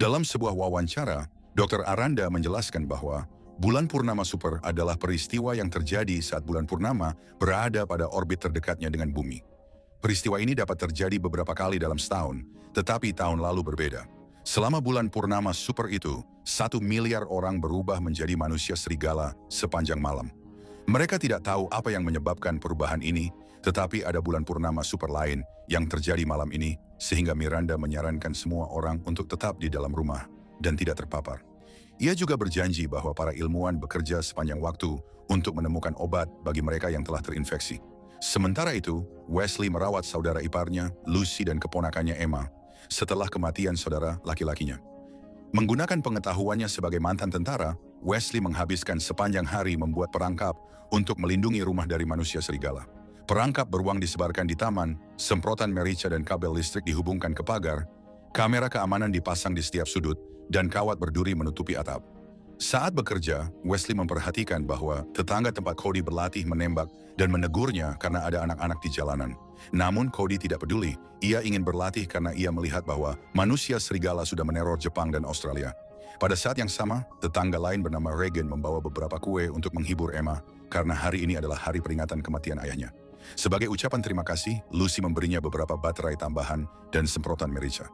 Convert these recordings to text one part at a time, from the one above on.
Dalam sebuah wawancara, Dr. Aranda menjelaskan bahwa bulan purnama super adalah peristiwa yang terjadi saat bulan purnama berada pada orbit terdekatnya dengan bumi. Peristiwa ini dapat terjadi beberapa kali dalam setahun, tetapi tahun lalu berbeda. Selama bulan purnama super itu, 1 miliar orang berubah menjadi manusia serigala sepanjang malam. Mereka tidak tahu apa yang menyebabkan perubahan ini, tetapi ada bulan purnama super lain yang terjadi malam ini, sehingga Miranda menyarankan semua orang untuk tetap di dalam rumah dan tidak terpapar. Ia juga berjanji bahwa para ilmuwan bekerja sepanjang waktu untuk menemukan obat bagi mereka yang telah terinfeksi. Sementara itu, Wesley merawat saudara iparnya, Lucy dan keponakannya Emma, setelah kematian saudara laki-lakinya. Menggunakan pengetahuannya sebagai mantan tentara, Wesley menghabiskan sepanjang hari membuat perangkap untuk melindungi rumah dari manusia serigala. Perangkap beruang disebarkan di taman, semprotan merica dan kabel listrik dihubungkan ke pagar, kamera keamanan dipasang di setiap sudut, dan kawat berduri menutupi atap. Saat bekerja, Wesley memperhatikan bahwa tetangga tempat Cody berlatih menembak dan menegurnya karena ada anak-anak di jalanan. Namun Cody tidak peduli, ia ingin berlatih karena ia melihat bahwa manusia serigala sudah meneror Jepang dan Australia. Pada saat yang sama, tetangga lain bernama Regan membawa beberapa kue untuk menghibur Emma karena hari ini adalah hari peringatan kematian ayahnya. Sebagai ucapan terima kasih, Lucy memberinya beberapa baterai tambahan dan semprotan merica.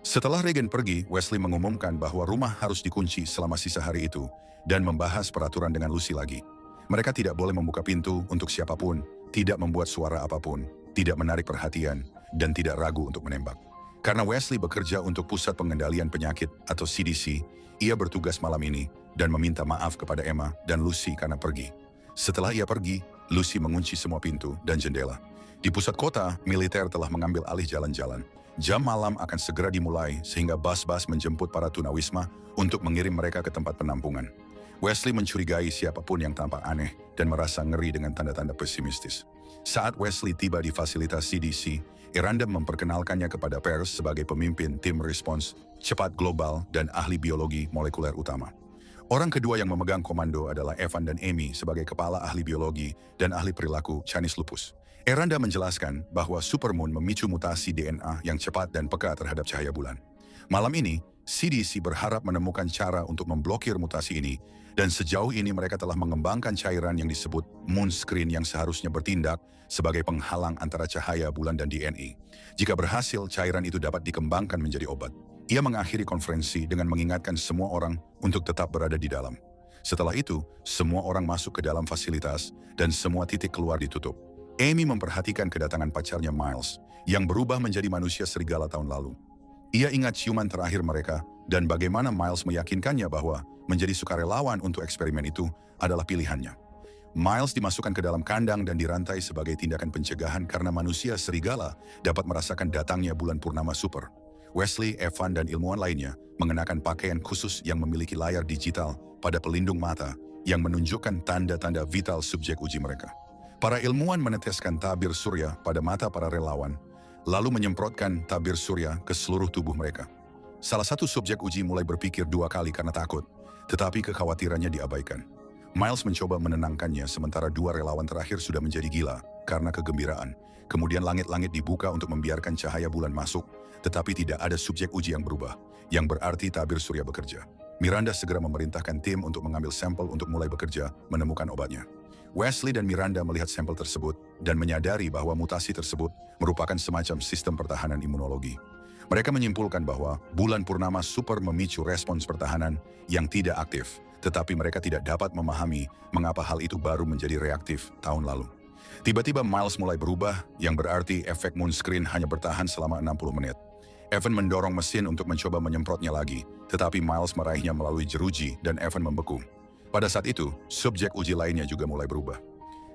Setelah Regan pergi, Wesley mengumumkan bahwa rumah harus dikunci selama sisa hari itu dan membahas peraturan dengan Lucy lagi. Mereka tidak boleh membuka pintu untuk siapapun, tidak membuat suara apapun, tidak menarik perhatian, dan tidak ragu untuk menembak. Karena Wesley bekerja untuk Pusat Pengendalian Penyakit atau CDC, ia bertugas malam ini dan meminta maaf kepada Emma dan Lucy karena pergi. Setelah ia pergi, Lucy mengunci semua pintu dan jendela. Di pusat kota, militer telah mengambil alih jalan-jalan. Jam malam akan segera dimulai sehingga bas-bas menjemput para tunawisma untuk mengirim mereka ke tempat penampungan. Wesley mencurigai siapapun yang tampak aneh dan merasa ngeri dengan tanda-tanda pesimistis. Saat Wesley tiba di fasilitas CDC, Aranda memperkenalkannya kepada pers sebagai pemimpin tim respons cepat global dan ahli biologi molekuler utama. Orang kedua yang memegang komando adalah Evan dan Amy sebagai kepala ahli biologi dan ahli perilaku Chinese lupus. Aranda menjelaskan bahwa supermoon memicu mutasi DNA yang cepat dan peka terhadap cahaya bulan. Malam ini, CDC berharap menemukan cara untuk memblokir mutasi ini, dan sejauh ini mereka telah mengembangkan cairan yang disebut moon screen yang seharusnya bertindak sebagai penghalang antara cahaya bulan dan DNA. Jika berhasil, cairan itu dapat dikembangkan menjadi obat. Ia mengakhiri konferensi dengan mengingatkan semua orang untuk tetap berada di dalam. Setelah itu, semua orang masuk ke dalam fasilitas dan semua titik keluar ditutup. Amy memperhatikan kedatangan pacarnya Miles, yang berubah menjadi manusia serigala tahun lalu. Ia ingat ciuman terakhir mereka dan bagaimana Miles meyakinkannya bahwa menjadi sukarelawan untuk eksperimen itu adalah pilihannya. Miles dimasukkan ke dalam kandang dan dirantai sebagai tindakan pencegahan karena manusia serigala dapat merasakan datangnya bulan purnama super. Wesley, Evan, dan ilmuwan lainnya mengenakan pakaian khusus yang memiliki layar digital pada pelindung mata yang menunjukkan tanda-tanda vital subjek uji mereka. Para ilmuwan meneteskan tabir surya pada mata para relawan, lalu menyemprotkan tabir surya ke seluruh tubuh mereka. Salah satu subjek uji mulai berpikir 2 kali karena takut, tetapi kekhawatirannya diabaikan. Miles mencoba menenangkannya sementara 2 relawan terakhir sudah menjadi gila karena kegembiraan. Kemudian langit-langit dibuka untuk membiarkan cahaya bulan masuk, tetapi tidak ada subjek uji yang berubah, yang berarti tabir surya bekerja. Miranda segera memerintahkan tim untuk mengambil sampel untuk mulai bekerja, menemukan obatnya. Wesley dan Miranda melihat sampel tersebut dan menyadari bahwa mutasi tersebut merupakan semacam sistem pertahanan imunologi. Mereka menyimpulkan bahwa bulan purnama super memicu respons pertahanan yang tidak aktif, tetapi mereka tidak dapat memahami mengapa hal itu baru menjadi reaktif tahun lalu. Tiba-tiba Miles mulai berubah, yang berarti efek moon screen hanya bertahan selama 60 menit. Evan mendorong mesin untuk mencoba menyemprotnya lagi, tetapi Miles meraihnya melalui jeruji dan Evan membeku. Pada saat itu, subjek uji lainnya juga mulai berubah.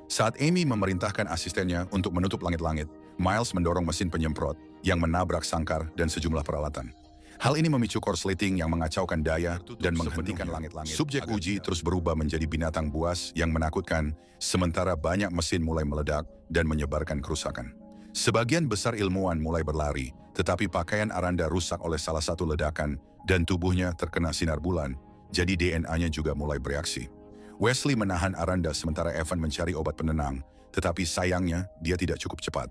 Saat Amy memerintahkan asistennya untuk menutup langit-langit, Miles mendorong mesin penyemprot yang menabrak sangkar dan sejumlah peralatan. Hal ini memicu korsleting yang mengacaukan daya dan menghentikan langit-langit. Subjek uji terus berubah menjadi binatang buas yang menakutkan, sementara banyak mesin mulai meledak dan menyebarkan kerusakan. Sebagian besar ilmuwan mulai berlari, tetapi pakaian Aranda rusak oleh salah satu ledakan dan tubuhnya terkena sinar bulan. Jadi DNA-nya juga mulai bereaksi. Wesley menahan Aranda sementara Evan mencari obat penenang, tetapi sayangnya dia tidak cukup cepat.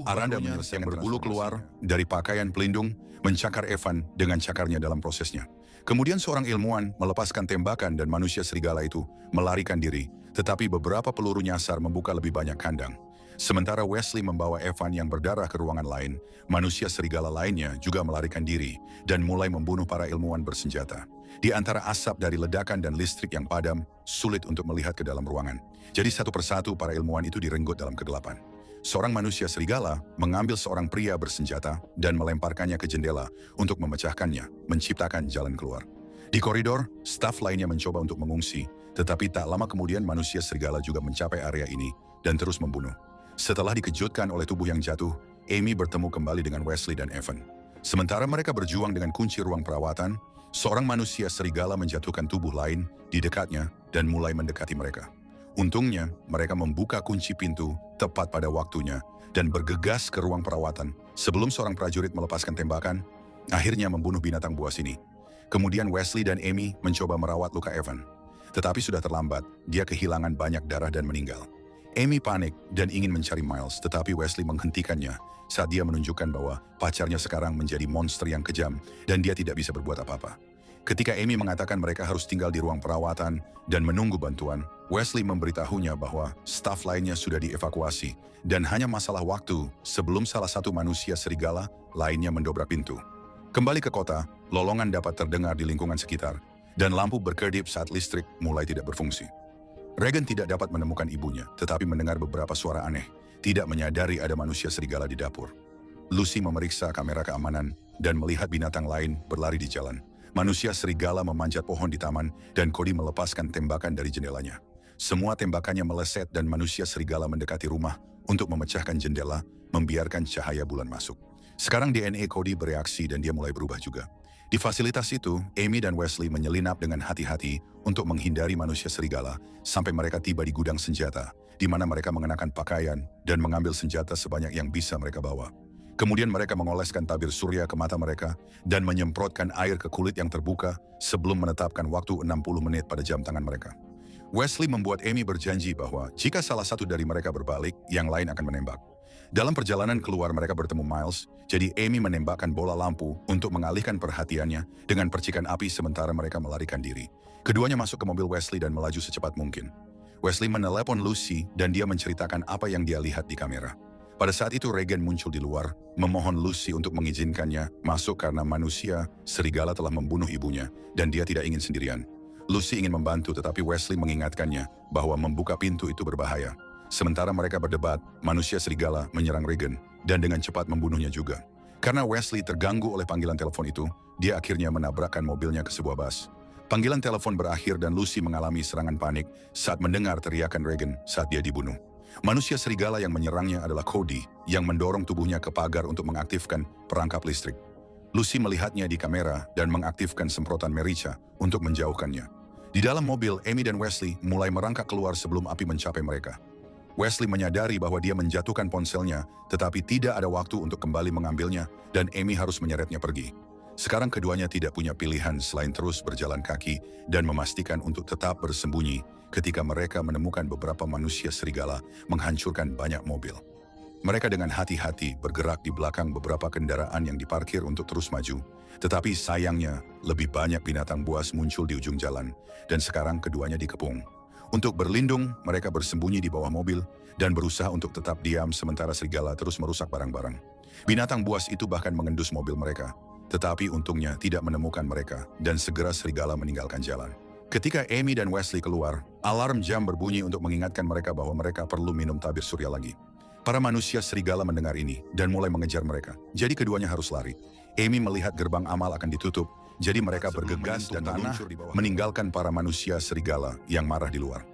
Aranda menyelesaikan berbulu keluar dari pakaian pelindung, mencakar Evan dengan cakarnya dalam prosesnya. Kemudian seorang ilmuwan melepaskan tembakan dan manusia serigala itu melarikan diri, tetapi beberapa peluru nyasar membuka lebih banyak kandang. Sementara Wesley membawa Evan yang berdarah ke ruangan lain, manusia serigala lainnya juga melarikan diri dan mulai membunuh para ilmuwan bersenjata. Di antara asap dari ledakan dan listrik yang padam, sulit untuk melihat ke dalam ruangan. Jadi satu persatu para ilmuwan itu direnggut dalam kegelapan. Seorang manusia serigala mengambil seorang pria bersenjata dan melemparkannya ke jendela untuk memecahkannya, menciptakan jalan keluar. Di koridor, staf lainnya mencoba untuk mengungsi, tetapi tak lama kemudian manusia serigala juga mencapai area ini dan terus membunuh. Setelah dikejutkan oleh tubuh yang jatuh, Amy bertemu kembali dengan Wesley dan Evan. Sementara mereka berjuang dengan kunci ruang perawatan, seorang manusia serigala menjatuhkan tubuh lain di dekatnya dan mulai mendekati mereka. Untungnya, mereka membuka kunci pintu tepat pada waktunya dan bergegas ke ruang perawatan sebelum seorang prajurit melepaskan tembakan, akhirnya membunuh binatang buas ini. Kemudian Wesley dan Amy mencoba merawat luka Evan. Tetapi sudah terlambat, dia kehilangan banyak darah dan meninggal. Amy panik dan ingin mencari Miles, tetapi Wesley menghentikannya saat dia menunjukkan bahwa pacarnya sekarang menjadi monster yang kejam dan dia tidak bisa berbuat apa-apa. Ketika Amy mengatakan mereka harus tinggal di ruang perawatan dan menunggu bantuan, Wesley memberitahunya bahwa staf lainnya sudah dievakuasi dan hanya masalah waktu sebelum salah satu manusia serigala lainnya mendobrak pintu. Kembali ke kota, lolongan dapat terdengar di lingkungan sekitar dan lampu berkedip saat listrik mulai tidak berfungsi. Regan tidak dapat menemukan ibunya, tetapi mendengar beberapa suara aneh, tidak menyadari ada manusia serigala di dapur. Lucy memeriksa kamera keamanan dan melihat binatang lain berlari di jalan. Manusia serigala memanjat pohon di taman dan Cody melepaskan tembakan dari jendelanya. Semua tembakannya meleset dan manusia serigala mendekati rumah untuk memecahkan jendela, membiarkan cahaya bulan masuk. Sekarang DNA Cody bereaksi dan dia mulai berubah juga. Di fasilitas itu, Amy dan Wesley menyelinap dengan hati-hati untuk menghindari manusia serigala sampai mereka tiba di gudang senjata, di mana mereka mengenakan pakaian dan mengambil senjata sebanyak yang bisa mereka bawa. Kemudian mereka mengoleskan tabir surya ke mata mereka dan menyemprotkan air ke kulit yang terbuka sebelum menetapkan waktu 60 menit pada jam tangan mereka. Wesley membuat Amy berjanji bahwa jika salah satu dari mereka berbalik, yang lain akan menembak. Dalam perjalanan keluar mereka bertemu Miles, jadi Amy menembakkan bola lampu untuk mengalihkan perhatiannya dengan percikan api sementara mereka melarikan diri. Keduanya masuk ke mobil Wesley dan melaju secepat mungkin. Wesley menelepon Lucy dan dia menceritakan apa yang dia lihat di kamera. Pada saat itu Regan muncul di luar, memohon Lucy untuk mengizinkannya masuk karena manusia serigala telah membunuh ibunya dan dia tidak ingin sendirian. Lucy ingin membantu tetapi Wesley mengingatkannya bahwa membuka pintu itu berbahaya. Sementara mereka berdebat, manusia serigala menyerang Regan dan dengan cepat membunuhnya juga. Karena Wesley terganggu oleh panggilan telepon itu, dia akhirnya menabrakkan mobilnya ke sebuah bus. Panggilan telepon berakhir dan Lucy mengalami serangan panik saat mendengar teriakan Regan saat dia dibunuh. Manusia serigala yang menyerangnya adalah Cody yang mendorong tubuhnya ke pagar untuk mengaktifkan perangkap listrik. Lucy melihatnya di kamera dan mengaktifkan semprotan merica untuk menjauhkannya. Di dalam mobil, Amy dan Wesley mulai merangkak keluar sebelum api mencapai mereka. Wesley menyadari bahwa dia menjatuhkan ponselnya, tetapi tidak ada waktu untuk kembali mengambilnya dan Amy harus menyeretnya pergi. Sekarang keduanya tidak punya pilihan selain terus berjalan kaki dan memastikan untuk tetap bersembunyi ketika mereka menemukan beberapa manusia serigala menghancurkan banyak mobil. Mereka dengan hati-hati bergerak di belakang beberapa kendaraan yang diparkir untuk terus maju. Tetapi sayangnya, lebih banyak binatang buas muncul di ujung jalan dan sekarang keduanya dikepung. Untuk berlindung, mereka bersembunyi di bawah mobil dan berusaha untuk tetap diam sementara serigala terus merusak barang-barang. Binatang buas itu bahkan mengendus mobil mereka, tetapi untungnya tidak menemukan mereka dan segera serigala meninggalkan jalan. Ketika Amy dan Wesley keluar, alarm jam berbunyi untuk mengingatkan mereka bahwa mereka perlu minum tabir surya lagi. Para manusia serigala mendengar ini dan mulai mengejar mereka, jadi keduanya harus lari. Amy melihat gerbang amal akan ditutup, jadi mereka bergegas dan tanah meninggalkan para manusia serigala yang marah di luar.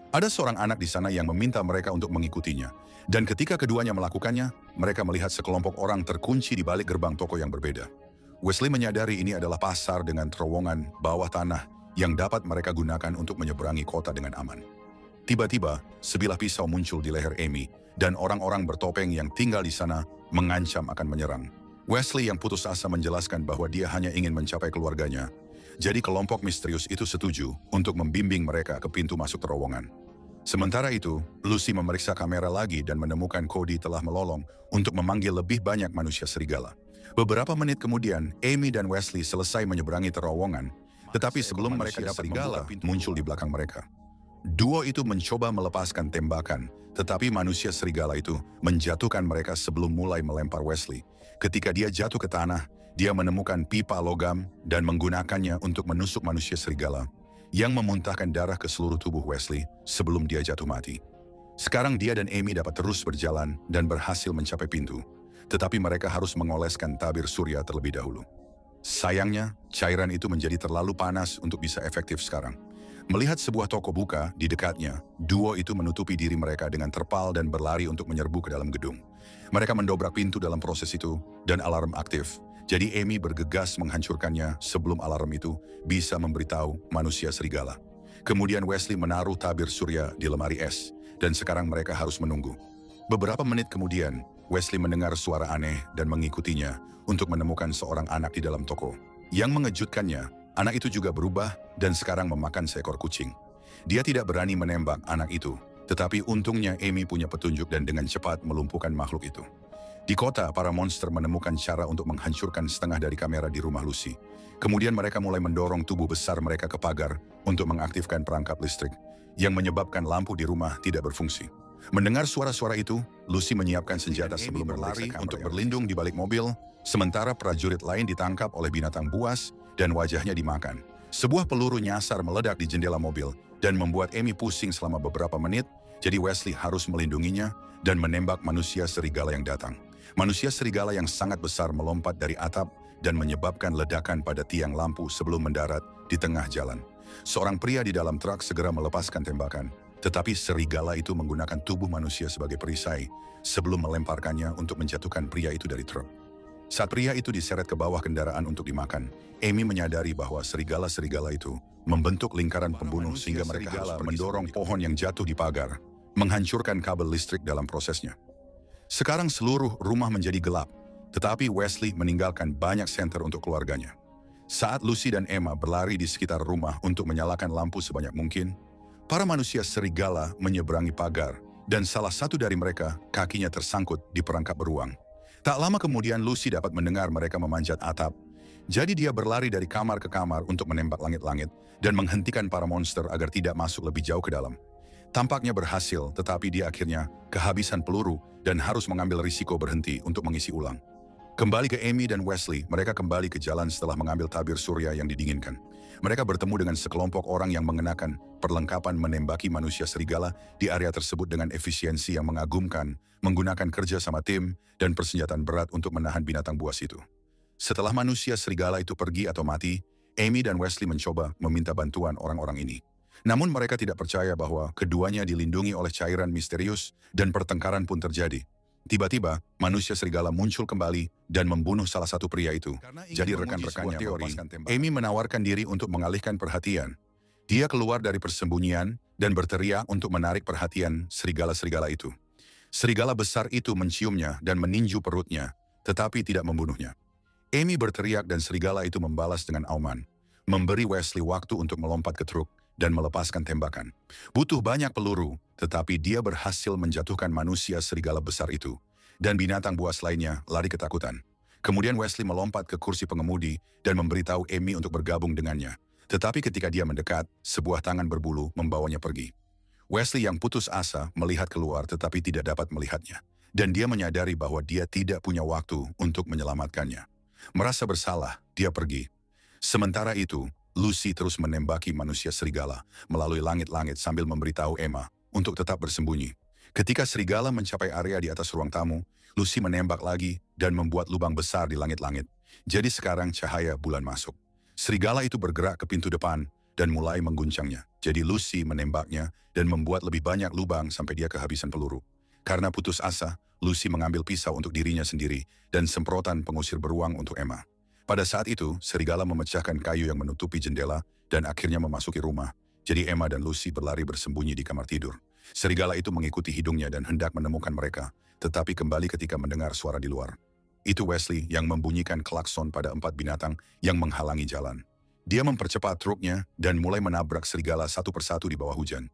Ada seorang anak di sana yang meminta mereka untuk mengikutinya. Dan ketika keduanya melakukannya, mereka melihat sekelompok orang terkunci di balik gerbang toko yang berbeda. Wesley menyadari ini adalah pasar dengan terowongan bawah tanah yang dapat mereka gunakan untuk menyeberangi kota dengan aman. Tiba-tiba, sebilah pisau muncul di leher Amy dan orang-orang bertopeng yang tinggal di sana mengancam akan menyerang. Wesley yang putus asa menjelaskan bahwa dia hanya ingin mencapai keluarganya. Jadi kelompok misterius itu setuju untuk membimbing mereka ke pintu masuk terowongan. Sementara itu, Lucy memeriksa kamera lagi dan menemukan Cody telah melolong untuk memanggil lebih banyak manusia serigala. Beberapa menit kemudian, Amy dan Wesley selesai menyeberangi terowongan, tetapi sebelum mereka dapat membuka pintu muncul di belakang mereka. Duo itu mencoba melepaskan tembakan, tetapi manusia serigala itu menjatuhkan mereka sebelum mulai melempar Wesley. Ketika dia jatuh ke tanah, dia menemukan pipa logam dan menggunakannya untuk menusuk manusia serigala, yang memuntahkan darah ke seluruh tubuh Wesley sebelum dia jatuh mati. Sekarang dia dan Amy dapat terus berjalan dan berhasil mencapai pintu, tetapi mereka harus mengoleskan tabir surya terlebih dahulu. Sayangnya, cairan itu menjadi terlalu panas untuk bisa efektif sekarang. Melihat sebuah toko buka di dekatnya, duo itu menutupi diri mereka dengan terpal dan berlari untuk menyerbu ke dalam gedung. Mereka mendobrak pintu dalam proses itu, dan alarm aktif. Jadi Amy bergegas menghancurkannya sebelum alarm itu bisa memberitahu manusia serigala. Kemudian Wesley menaruh tabir surya di lemari es, dan sekarang mereka harus menunggu. Beberapa menit kemudian, Wesley mendengar suara aneh dan mengikutinya untuk menemukan seorang anak di dalam toko. Yang mengejutkannya, anak itu juga berubah dan sekarang memakan seekor kucing. Dia tidak berani menembak anak itu, tetapi untungnya Amy punya petunjuk dan dengan cepat melumpuhkan makhluk itu. Di kota, para monster menemukan cara untuk menghancurkan setengah dari kamera di rumah Lucy. Kemudian mereka mulai mendorong tubuh besar mereka ke pagar untuk mengaktifkan perangkap listrik, yang menyebabkan lampu di rumah tidak berfungsi. Mendengar suara-suara itu, Lucy menyiapkan senjata sebelum berlari untuk berlindung di balik mobil, sementara prajurit lain ditangkap oleh binatang buas dan wajahnya dimakan. Sebuah peluru nyasar meledak di jendela mobil dan membuat Amy pusing selama beberapa menit, jadi Wesley harus melindunginya dan menembak manusia serigala yang datang. Manusia serigala yang sangat besar melompat dari atap dan menyebabkan ledakan pada tiang lampu sebelum mendarat di tengah jalan. Seorang pria di dalam truk segera melepaskan tembakan, tetapi serigala itu menggunakan tubuh manusia sebagai perisai sebelum melemparkannya untuk menjatuhkan pria itu dari truk. Saat pria itu diseret ke bawah kendaraan untuk dimakan, Amy menyadari bahwa serigala-serigala itu membentuk lingkaran pembunuh sehingga mereka harus mendorong pohon yang jatuh di pagar, menghancurkan kabel listrik dalam prosesnya. Sekarang seluruh rumah menjadi gelap, tetapi Wesley meninggalkan banyak senter untuk keluarganya. Saat Lucy dan Emma berlari di sekitar rumah untuk menyalakan lampu sebanyak mungkin, para manusia serigala menyeberangi pagar dan salah satu dari mereka kakinya tersangkut di perangkap beruang. Tak lama kemudian Lucy dapat mendengar mereka memanjat atap, jadi dia berlari dari kamar ke kamar untuk menembak langit-langit dan menghentikan para monster agar tidak masuk lebih jauh ke dalam. Tampaknya berhasil, tetapi dia akhirnya kehabisan peluru dan harus mengambil risiko berhenti untuk mengisi ulang. Kembali ke Amy dan Wesley, mereka kembali ke jalan setelah mengambil tabir surya yang didinginkan. Mereka bertemu dengan sekelompok orang yang mengenakan perlengkapan menembaki manusia serigala di area tersebut dengan efisiensi yang mengagumkan, menggunakan kerja sama tim dan persenjataan berat untuk menahan binatang buas itu. Setelah manusia serigala itu pergi atau mati, Amy dan Wesley mencoba meminta bantuan orang-orang ini. Namun mereka tidak percaya bahwa keduanya dilindungi oleh cairan misterius dan pertengkaran pun terjadi. Tiba-tiba, manusia serigala muncul kembali dan membunuh salah satu pria itu. Jadi rekan-rekannya teori, Amy menawarkan diri untuk mengalihkan perhatian. Dia keluar dari persembunyian dan berteriak untuk menarik perhatian serigala-serigala itu. Serigala besar itu menciumnya dan meninju perutnya, tetapi tidak membunuhnya. Amy berteriak dan serigala itu membalas dengan auman, memberi Wesley waktu untuk melompat ke truk dan melepaskan tembakan. Butuh banyak peluru, tetapi dia berhasil menjatuhkan manusia serigala besar itu, dan binatang buas lainnya lari ketakutan. Kemudian Wesley melompat ke kursi pengemudi dan memberitahu Amy untuk bergabung dengannya. Tetapi ketika dia mendekat, sebuah tangan berbulu membawanya pergi. Wesley yang putus asa melihat keluar tetapi tidak dapat melihatnya, dan dia menyadari bahwa dia tidak punya waktu untuk menyelamatkannya. Merasa bersalah, dia pergi. Sementara itu, Lucy terus menembaki manusia serigala melalui langit-langit sambil memberitahu Emma untuk tetap bersembunyi. Ketika serigala mencapai area di atas ruang tamu, Lucy menembak lagi dan membuat lubang besar di langit-langit. Jadi sekarang cahaya bulan masuk. Serigala itu bergerak ke pintu depan dan mulai mengguncangnya. Jadi Lucy menembaknya dan membuat lebih banyak lubang sampai dia kehabisan peluru. Karena putus asa, Lucy mengambil pisau untuk dirinya sendiri dan semprotan pengusir beruang untuk Emma. Pada saat itu, serigala memecahkan kayu yang menutupi jendela dan akhirnya memasuki rumah. Jadi Emma dan Lucy berlari bersembunyi di kamar tidur. Serigala itu mengikuti hidungnya dan hendak menemukan mereka, tetapi kembali ketika mendengar suara di luar. Itu Wesley yang membunyikan klakson pada 4 binatang yang menghalangi jalan. Dia mempercepat truknya dan mulai menabrak serigala satu persatu di bawah hujan.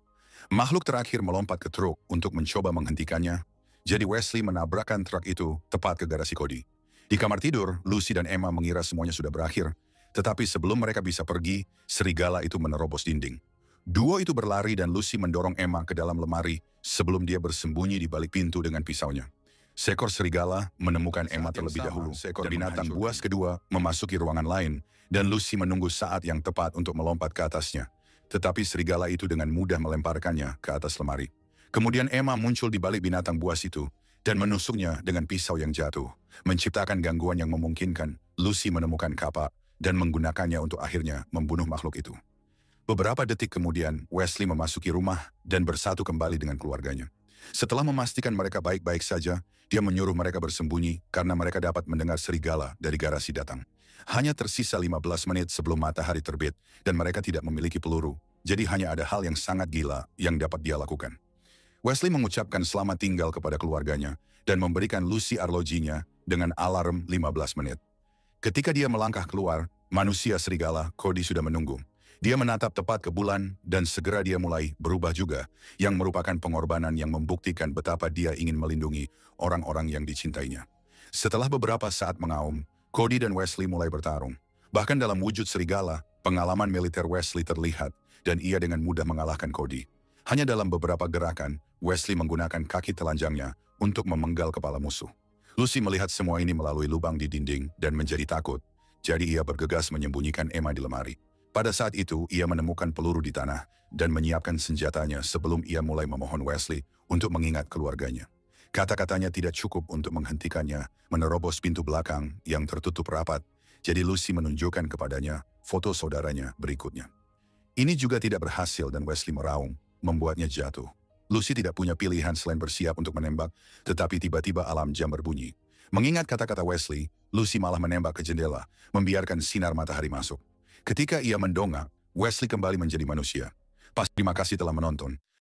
Makhluk terakhir melompat ke truk untuk mencoba menghentikannya, jadi Wesley menabrakkan truk itu tepat ke garasi Cody. Di kamar tidur, Lucy dan Emma mengira semuanya sudah berakhir, tetapi sebelum mereka bisa pergi, serigala itu menerobos dinding. Duo itu berlari dan Lucy mendorong Emma ke dalam lemari sebelum dia bersembunyi di balik pintu dengan pisaunya. Seekor serigala menemukan Emma terlebih dahulu. Seekor binatang buas kedua memasuki ruangan lain, dan Lucy menunggu saat yang tepat untuk melompat ke atasnya. Tetapi serigala itu dengan mudah melemparkannya ke atas lemari. Kemudian Emma muncul di balik binatang buas itu, dan menusuknya dengan pisau yang jatuh, menciptakan gangguan yang memungkinkan Lucy menemukan kapak dan menggunakannya untuk akhirnya membunuh makhluk itu. Beberapa detik kemudian, Wesley memasuki rumah dan bersatu kembali dengan keluarganya. Setelah memastikan mereka baik-baik saja, dia menyuruh mereka bersembunyi karena mereka dapat mendengar serigala dari garasi datang. Hanya tersisa 15 menit sebelum matahari terbit dan mereka tidak memiliki peluru, jadi hanya ada hal yang sangat gila yang dapat dia lakukan. Wesley mengucapkan selamat tinggal kepada keluarganya dan memberikan Lucy arlojinya dengan alarm 15 menit. Ketika dia melangkah keluar, manusia serigala, Cody, sudah menunggu. Dia menatap tepat ke bulan dan segera dia mulai berubah juga, yang merupakan pengorbanan yang membuktikan betapa dia ingin melindungi orang-orang yang dicintainya. Setelah beberapa saat mengaum, Cody dan Wesley mulai bertarung. Bahkan dalam wujud serigala, pengalaman militer Wesley terlihat dan ia dengan mudah mengalahkan Cody. Hanya dalam beberapa gerakan, Wesley menggunakan kaki telanjangnya untuk memenggal kepala musuh. Lucy melihat semua ini melalui lubang di dinding dan menjadi takut, jadi ia bergegas menyembunyikan Emma di lemari. Pada saat itu, ia menemukan peluru di tanah dan menyiapkan senjatanya sebelum ia mulai memohon Wesley untuk mengingat keluarganya. Kata-katanya tidak cukup untuk menghentikannya, menerobos pintu belakang yang tertutup rapat, jadi Lucy menunjukkan kepadanya foto saudaranya berikutnya. Ini juga tidak berhasil dan Wesley meraung, membuatnya jatuh. Lucy tidak punya pilihan selain bersiap untuk menembak, tetapi tiba-tiba alarm jam berbunyi. Mengingat kata-kata Wesley, Lucy malah menembak ke jendela, membiarkan sinar matahari masuk. Ketika ia mendongak, Wesley kembali menjadi manusia. Terima kasih telah menonton.